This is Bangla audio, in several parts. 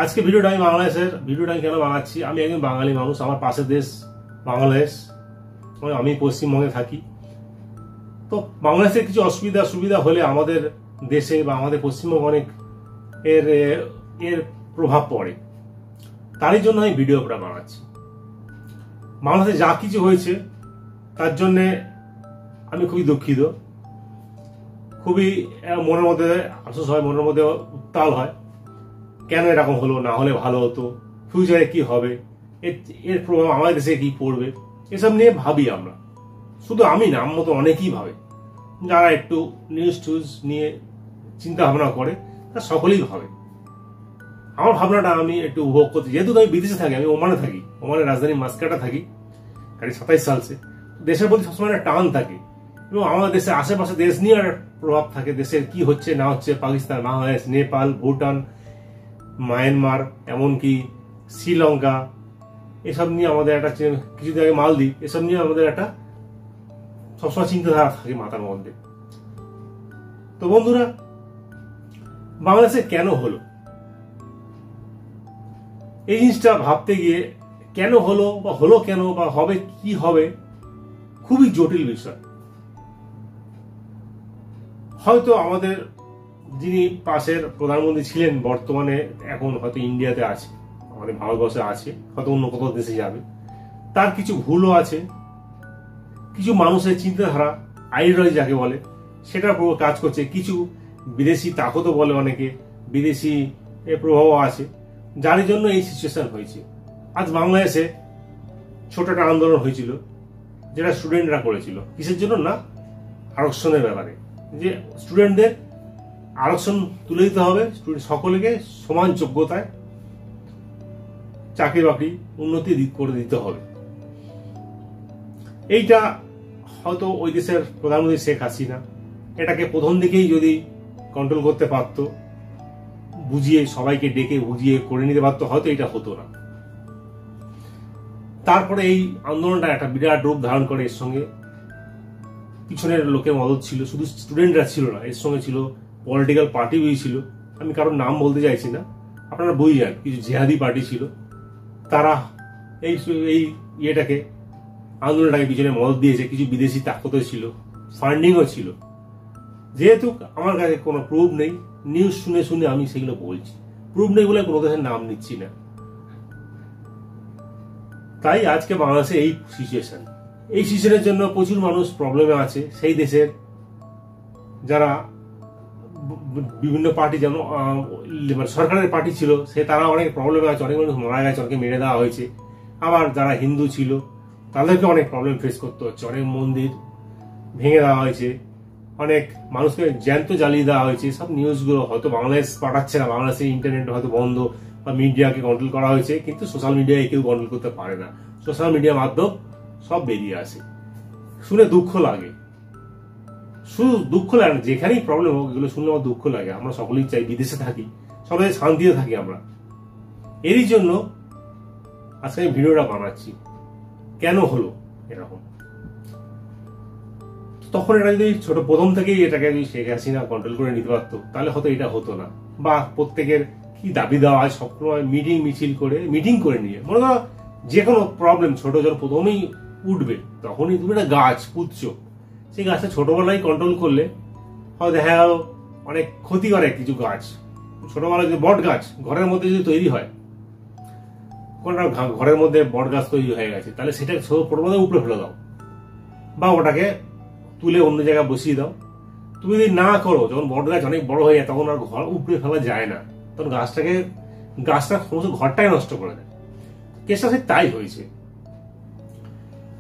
আজকে ভিডিওটা আমি বাংলাদেশের ভিডিওটা কেন বানাচ্ছি, আমি একজন বাঙালি মানুষ, আমার পাশের দেশ বাংলাদেশ, আমি পশ্চিমবঙ্গে থাকি। তো বাংলাদেশের কিছু সুবিধা হলে আমাদের দেশে বা আমাদের পশ্চিমবঙ্গে অনেক এর প্রভাব পড়ে, তারই জন্য আমি ভিডিওটা বানাচ্ছি। বাংলাদেশে যা কিছু হয়েছে তার জন্যে আমি খুবই দুঃখিত, খুবই মনের মধ্যে আফসোস হয়, মনের মধ্যে উত্তাল হয়, কেন এরকম হলো, না হলে ভালো হতো, ফিউচারে কি হবে, এর প্রভাব আমাদের দেশে কি পড়বে, এসব নিয়ে ভাবি আমরা। শুধু আমি না, আমার মতো অনেকেই ভাবে, যারা একটু নিউজ টুজ নিয়ে চিন্তা ভাবনা করে তারা সকলেই ভাবে। আমার ভাবনাটা আমি একটু উপভোগ করছি, যেহেতু আমি বিদেশে থাকি, আমি ওমানে থাকি, ওমানের রাজধানী মাস্কাটে থাকি, 27 সাল সে। দেশের প্রতি সবসময় একটা টান থাকে এবং আমাদের দেশের আশেপাশে দেশ নিয়ে প্রভাব থাকে, দেশের কি হচ্ছে না হচ্ছে, পাকিস্তান, বাংলাদেশ, নেপাল, ভুটান, মায়ানমার, এমনকি শ্রীলঙ্কা, এসব নিয়ে আমাদের একটা কিছুদিন আগে মালদ্বীপ, এসব নিয়ে আমাদের একটা সবসময় চিন্তাধারা থাকে মাথার মধ্যে। তো বন্ধুরা, বাংলাদেশে কেন হলো এই জিনিসটা ভাবতে গিয়ে, কেন হলো বা হলো কেন বা হবে কি হবে, খুবই জটিল বিষয়। হয়তো আমাদের যিনি পাশের প্রধানমন্ত্রী ছিলেন, বর্তমানে এখন হয়তো ইন্ডিয়াতে আছে, আমাদের ভারতবর্ষে আছে, হয়তো অন্য কোথাও দেশে যাবে, তার কিছু ভুলও আছে, কিছু মানুষের চিন্তাধারা, আইডিওলজি যাকে বলে, সেটার পুরো কাজ করছে, কিছু বিদেশি তাকতও বলে অনেকে, বিদেশি প্রভাবও আছে, যার জন্য এই সিচুয়েশন হয়েছে। আজ বাংলাদেশে ছোট একটা আন্দোলন হয়েছিল, যেটা স্টুডেন্টরা করেছিল, কিসের জন্য না, আরক্ষণের ব্যাপারে, যে স্টুডেন্টদের আরক্ষণ তুলে দিতে হবে, সকলকে সমান যোগ্যতায় চাকরি বাকরি উন্নতি করে দিতে হবে। এইটা হয়তো ওই দেশের প্রধানমন্ত্রী শেখ হাসিনা এটাকে প্রথম দিকেই যদি কন্ট্রোল করতে পারত, বুঝিয়ে সবাইকে ডেকে বুঝিয়ে করে নিতে পারতো, হয়তো এটা হতো না। তারপরে এই আন্দোলনটা একটা বিরাট রূপ ধারণ করে, এর সঙ্গে পিছনের লোকের মদত ছিল, শুধু স্টুডেন্টরা ছিল না, এর সঙ্গে ছিল পলিটিক্যাল পার্টি ছিল, আমি কারোর নাম বলতে চাইছি না, আপনারা বুঝে যান, কিছু জেহাদি পার্টি ছিল, তারা এই ইয়েটাকে, আন্দোলনটাকে পিছনে মদত দিয়েছে, কিছু বিদেশি তাকতও ছিল, ফান্ডিংও ছিল। যেহেতু আমার কাছে কোনো প্রুফ নেই, নিউজ শুনে শুনে আমি সেগুলো বলছি, প্রুফ নেই বলে কোনো দেশের নাম নিচ্ছি না। তাই আজকে বাংলাদেশে এই সিচুয়েশন, এই সিচুয়েশনের জন্য প্রচুর মানুষ প্রবলেমে আছে। সেই দেশের যারা বিভিন্ন পার্টি, যেমন সরকারের পার্টি ছিল, সে তারা অনেক প্রবলেমে আছে, অনেক মানুষ মারা গেছে, অনেকে মেরে দেওয়া হয়েছে। আবার যারা হিন্দু ছিল তাদেরকে অনেক প্রবলেম ফেস করতে হচ্ছে, অনেক মন্দির ভেঙে দেওয়া হয়েছে, অনেক মানুষকে জ্যান্ত জ্বালিয়ে দেওয়া হয়েছে। সব নিউজগুলো হয়তো বাংলাদেশ পাঠাচ্ছে না, বাংলাদেশের ইন্টারনেট হয়তো বন্ধ বা মিডিয়াকে কন্ট্রোল করা হয়েছে, কিন্তু সোশ্যাল মিডিয়ায় কেউ কন্ট্রোল করতে পারে না, সোশ্যাল মিডিয়ার মাধ্যম সব বেরিয়ে আসে। শুনে দুঃখ লাগে, শুধু দুঃখ লাগে না, যেখানেই প্রবলেম হোক এগুলো শুনলে আমার দুঃখ লাগে। আমরা সকলেই চাই বিদেশে থাকি, সকলে শান্তিতে থাকি আমরা। এরই জন্য আজকে আমি ভিডিওটা বানাচ্ছি, কেন হলো এরকম। তখন এটা যদি ছোট প্রথম থেকেই এটাকে যদি শেখ হাসিনা কন্ট্রোল করে নিতে পারতো, তাহলে হয়তো এটা হতো না। বা প্রত্যেকের কি দাবি দেওয়া হয়, সবসময় মিটিং করে নিয়ে, মনে করো যে কোনো প্রবলেম ছোট যখন প্রথমেই উঠবে, তখনই তুমি একটা গাছ পুঁতছো, সেই গাছটা ছোটবেলায় কন্ট্রোল করলে হয়তো দেখা গেল অনেক ক্ষতি করে কিছু গাছ। ছোটবেলায় যে বট গাছ ঘরের মধ্যে যদি তৈরি হয়, কোনটা ঘরের মধ্যে বট গাছ তৈরি হয়ে গেছে, তাহলে সেটা ছোটবেলায় উপরে ফেলে দাও, বা ওটাকে তুলে অন্য জায়গায় বসিয়ে দাও। তুমি যদি না করো, যখন বট গাছ অনেক বড় হয়ে যায়, তখন আর ঘর উপরে ফেলা যায় না, তখন গাছটা সমস্ত ঘরটাই নষ্ট করে দেয়। কেসটা ঠিক তাই হয়েছে।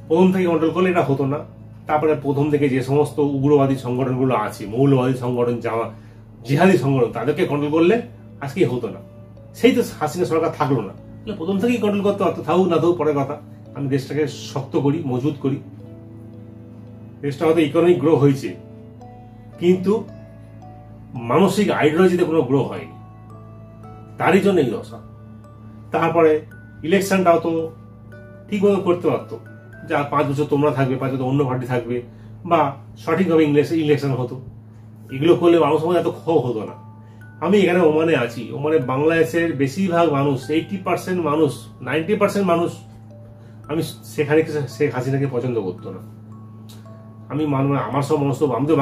প্রথম থেকে কন্ট্রোল করলে এটা হতো না। তারপরে প্রথম থেকে যে সমস্ত উগ্রবাদী সংগঠনগুলো আছে, মৌলবাদী সংগঠন, জিহাদি সংগঠন, তাদেরকে কন্ট্রোল করলে আজকে হতো না। সেই তো হাসিনা সরকার থাকলো না, প্রথম থেকেই কন্ট্রোল করতে পারতো। থাকুক না থাকুক পরের কথা, আমি দেশটাকে শক্ত করি, মজবুত করি। দেশটা হয়তো ইকোনমিক গ্রো হয়েছে, কিন্তু মানসিক আইডিওলজিতে কোনো গ্রো হয়নি, তারই জন্য এই দশা। তারপরে ইলেকশনটাও তো ঠিক মতো করতে পারতো, যা 5 বছর তোমরা থাকবে, 5 বছর অন্য পার্টি থাকবে, বা সঠিকভাবে ইলেকশন হতো। এগুলো করলে মানুষের মধ্যে এত ক্ষোভ হতো না। আমি এখানে ওমানে আছি, ওমানে বাংলাদেশের বেশিরভাগ মানুষ 80% মানুষ 90% মানুষ আমি শেখ হাসিনাকে পছন্দ করতো না। আমি আমার সব মানুষ তো, আমি তো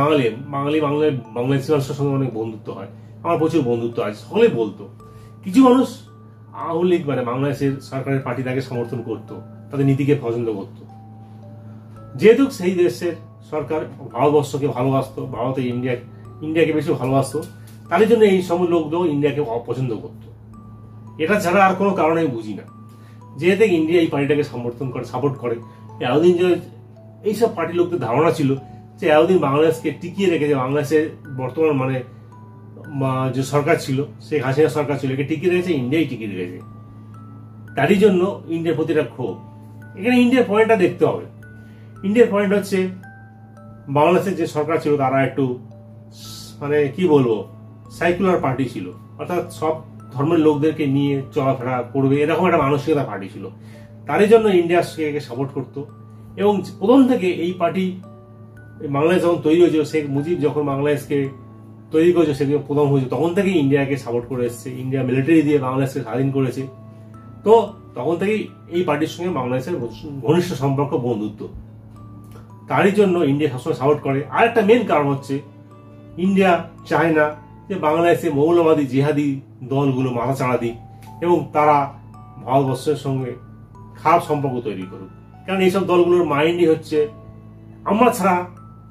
বাংলাদেশি মানুষের সঙ্গে অনেক বন্ধুত্ব হয়, আমার প্রচুর বন্ধুত্ব আছে, সকলে বলতো। কিছু মানুষ আওয়ামী লীগ মানে বাংলাদেশের সরকারের পার্টি তাকে সমর্থন করতো, তাদের নীতিকে পছন্দ করতো। যেহেতু সেই দেশের সরকার ভারতবর্ষকে ভালোবাসতো, ভারতে ইন্ডিয়াকে বেশি ভালোবাসতো, তার জন্য এই সব লোকগুলো ইন্ডিয়াকে অপছন্দ করতো। এটা ছাড়া আর কোনো কারণ আমি বুঝি না। যেহেতু ইন্ডিয়া এই পার্টিটাকে সমর্থন করে, সাপোর্ট করে, এতদিন যে এইসব পার্টির লোকদের ধারণা ছিল যে এতদিন বাংলাদেশকে টিকিয়ে রেখেছে, বাংলাদেশের বর্তমান মানে যে সরকার ছিল, শেখ হাসিনা সরকার ছিল, একে টিকিয়ে রেখেছে, ইন্ডিয়াই টিকিয়ে রেখেছে। তারই জন্য ইন্ডিয়ার প্রতি একটা ক্ষোভ। এখানে ইন্ডিয়ার পয়েন্টটা দেখতে হবে। ইন্ডিয়ার পয়েন্ট হচ্ছে বাংলাদেশের যে সরকার ছিল তারা একটু মানে কি বলবো সাইকুলার পার্টি ছিল, অর্থাৎ সব ধর্মের লোকদেরকে নিয়ে চলাফেরা করবে এরকম একটা মানসিকতা পার্টি ছিল। তারই জন্য ইন্ডিয়াকে সাপোর্ট করতো। এবং প্রথম থেকে এই পার্টি বাংলাদেশ যখন তৈরি হয়েছিল, শেখ মুজিব যখন বাংলাদেশকে তৈরি করেছে, সেগুলো প্রথম হয়েছে, তখন থেকেই ইন্ডিয়াকে সাপোর্ট করে এসছে। ইন্ডিয়া মিলিটারি দিয়ে বাংলাদেশকে স্বাধীন করেছে। তো তখন থেকেই এই পার্টির সঙ্গে বাংলাদেশের ঘনিষ্ঠ সম্পর্ক, বন্ধুত্ব। তারই জন্য ইন্ডিয়া সবসময় সাপোর্ট করে। আর একটা মেন কারণ হচ্ছে ইন্ডিয়া চায় না যে বাংলাদেশে মৌলবাদী জিহাদি দলগুলো মাথা চাড়া দিক এবং তারা ভারতবর্ষের সঙ্গে খারাপ সম্পর্ক তৈরি করুক। কারণ এইসব দলগুলোর মাইন্ডই হচ্ছে আমরা ছাড়া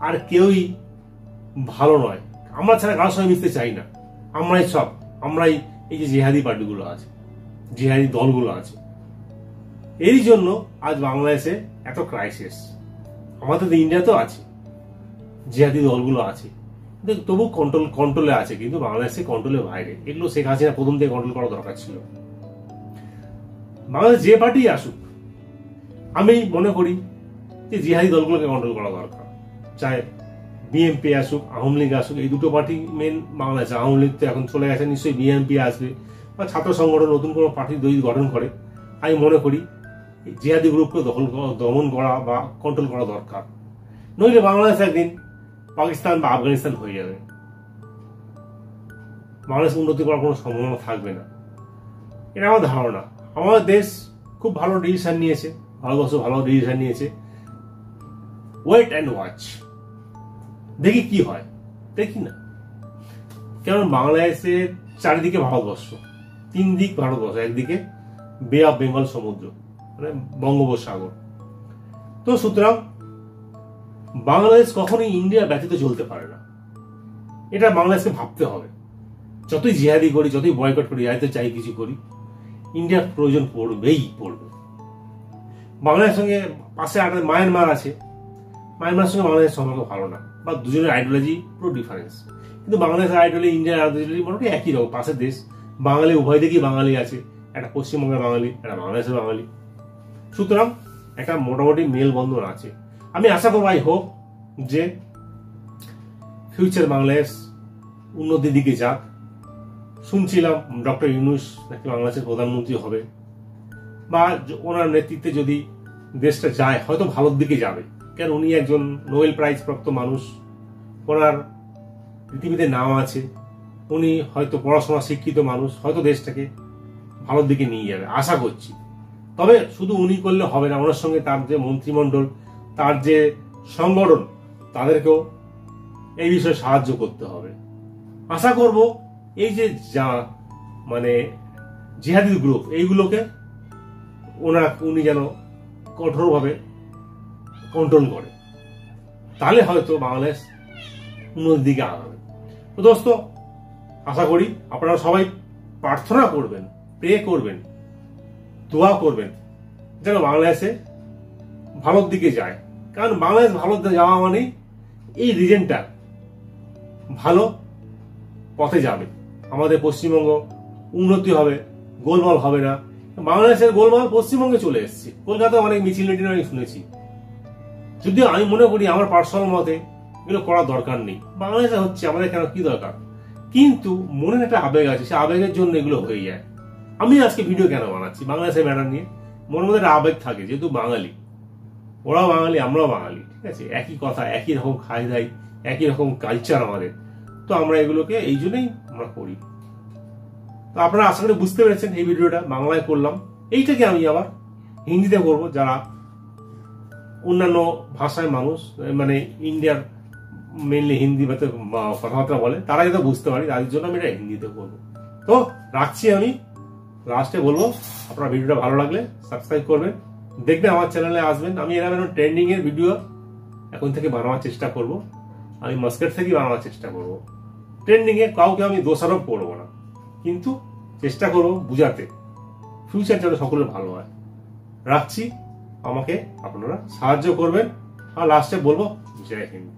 আর কেউই ভালো নয়, আমরা ছাড়া কারোর সঙ্গে মিশতে চাই না, আমরাই এই যে জিহাদি পার্টিগুলো আছে, জিহাদি দলগুলো আছে। এর জন্য আজ বাংলাদেশে এত ক্রাইসিস। আমাদের ইন্ডিয়াতেও আছে, জিহাদি দলগুলো আছে, কিন্তু তবু কন্ট্রোলে আছে, কিন্তু বাংলাদেশে কন্ট্রোলের বাইরে। এগুলো শেখ হাসিনা প্রথম থেকে কন্ট্রোল করা দরকার ছিল। বাংলাদেশ যে পার্টি আসুক, আমি মনে করি যে জিহাদি দলগুলোকে কন্ট্রোল করা দরকার। চাहे বিএনপি আসুক, আওয়ামী লীগ আসুক, এই দুটো পার্টি মেন বাংলাদেশে। আওয়ামী লীগ তো এখন চলে গেছে, নিশ্চয়ই বিএনপি আসবে বা ছাত্র সংগঠন নতুন কোনো পার্টি যদি গঠন করে, আমি মনে করি জিহাদি গ্রুপকে দমন করা বা কন্ট্রোল করা দরকার। নইলে বাংলাদেশ একদিন পাকিস্তান বা আফগানিস্তান হয়ে যাবে, বাংলাদেশ উন্নতি করার কোনো সম্ভাবনা থাকবে না। এটা আমার ধারণা। আমাদের দেশ খুব ভালো ডিসিশন নিয়েছে, ভারতবর্ষ ভালো ডিসিশন নিয়েছে। ওয়েট অ্যান্ড ওয়াচ, দেখি কি হয়, দেখি না। কারণ বাংলাদেশের চারিদিকে ভারতবর্ষ, তিন দিক ভারতবর্ষ, একদিকে বে অফ বেঙ্গল সমুদ্র মানে বঙ্গোপসাগর। তো সুতরাং বাংলাদেশ কখনোই ইন্ডিয়া ব্যতীত চলতে পারে না, এটা বাংলাদেশকে ভাবতে হবে। যতই জিহাদি করি, যতই বয়কট করি, যাইতে চাই কিছু করি, ইন্ডিয়ার প্রয়োজন পড়বেই পড়বে। বাংলাদেশের সঙ্গে পাশে একটা মায়ানমার আছে, মায়ানমারের সঙ্গে বাংলাদেশের সম্পর্ক ভালো না, বা দুজনের আইডিওলজি পুরো ডিফারেন্স। কিন্তু বাংলাদেশের আইডিওলজি, ইন্ডিয়ার আইডিওলজি মোটামুটি একই রকম, পাশের দেশ। বাঙালি উভয় দিকেই বাঙালি আছে, একটা পশ্চিমবঙ্গের বাঙালি, একটা বাংলাদেশের বাঙালি। সুতরাং একটা মোটামুটি মেলবন্ধন আছে। আমি আশা করব, আই হোপ যে ফিউচার বাংলাদেশ উন্নতির দিকে যাক। শুনছিলাম ডক্টর ইউনূস নাকি বাংলাদেশের প্রধানমন্ত্রী হবে, বা ওনার নেতৃত্বে যদি দেশটা যায় হয়তো ভালোর দিকে যাবে। কারণ উনি একজন নোবেল প্রাইজ প্রাপ্ত মানুষ, ওনার পৃথিবীতে নাম আছে, উনি হয়তো পড়াশোনা শিক্ষিত মানুষ, হয়তো দেশটাকে ভালোর দিকে নিয়ে যাবে আশা করছি। তবে শুধু উনি করলে হবে না, ওনার সঙ্গে তার যে মন্ত্রিমণ্ডল, তার যে সংগঠন, তাদেরকেও এই বিষয়ে সাহায্য করতে হবে। আশা করব এই যে যা মানে জিহাদি গ্রুপ, এইগুলোকে উনি যেন কঠোরভাবে কন্ট্রোল করে, তাহলে হয়তো বাংলাদেশ উন্নতির দিকে আগাবে। তো দোস্ত, আশা করি আপনারা সবাই প্রার্থনা করবেন, প্রে করবেন, দোয়া করবেন যেন বাংলাদেশে ভালোর দিকে যায়। কারণ বাংলাদেশ ভালো যাওয়া মানেই এই রিজনটা ভালো পথে যাবে, আমাদের পশ্চিমবঙ্গ উন্নতি হবে, গোলমাল হবে না। বাংলাদেশের গোলমাল পশ্চিমবঙ্গে চলে এসেছে, কলকাতায় অনেক মিছিল মিটিং আমি শুনেছি। যদিও আমি মনে করি আমার পার্সোনাল মতে এগুলো করার দরকার নেই, বাংলাদেশে হচ্ছে, আমাদের কেন কি দরকার। কিন্তু মনের একটা আবেগ আছে, সে আবেগের জন্য এগুলো হয়ে যায়। আমি আজকে ভিডিও কেন বানাচ্ছি বাংলাদেশের ম্যাটার নিয়ে, মনের মধ্যে একটা আবেগ থাকে, যেহেতু বাঙালি, ওরাও বাঙালি, আমরাও বাঙালি, ঠিক আছে, একই কথা, একই রকম খাই দাই, একই রকম কালচার আমাদের। তো আমরা এগুলোকে এই জন্যই আমরা করি। তো আপনারা আশা করি বুঝতে পেরেছেন এই ভিডিওটা বাংলায় করলাম। এইটাকে আমি আবার হিন্দিতে করবো, যারা অন্যান্য ভাষায় মানুষ মানে ইন্ডিয়ার মেনলি হিন্দি কথাবার্তা বলে তারা যাতে বুঝতে পারি, তাদের জন্য আমি এটা হিন্দিতে করবো। তো রাখছি, আমি লাস্টে বলবো আপনার ভিডিওটা ভালো লাগলে সাবস্ক্রাইব করবেন, দেখবেন আমার চ্যানেলে আসবেন। আমি এরকম ট্রেন্ডিং এর ভিডিও এখন থেকে বানানোর চেষ্টা করব। আমি মাস্কেট থেকেই বানানোর চেষ্টা করব। ট্রেন্ডিং এ কাউকে আমি দোষারোপ করবো না, কিন্তু চেষ্টা করবো বুঝাতে, ফিউচার যেন সকলের ভালো হয়। রাখছি, আমাকে আপনারা সাহায্য করবেন। আর লাস্টে বলবো জয় হিন্দ।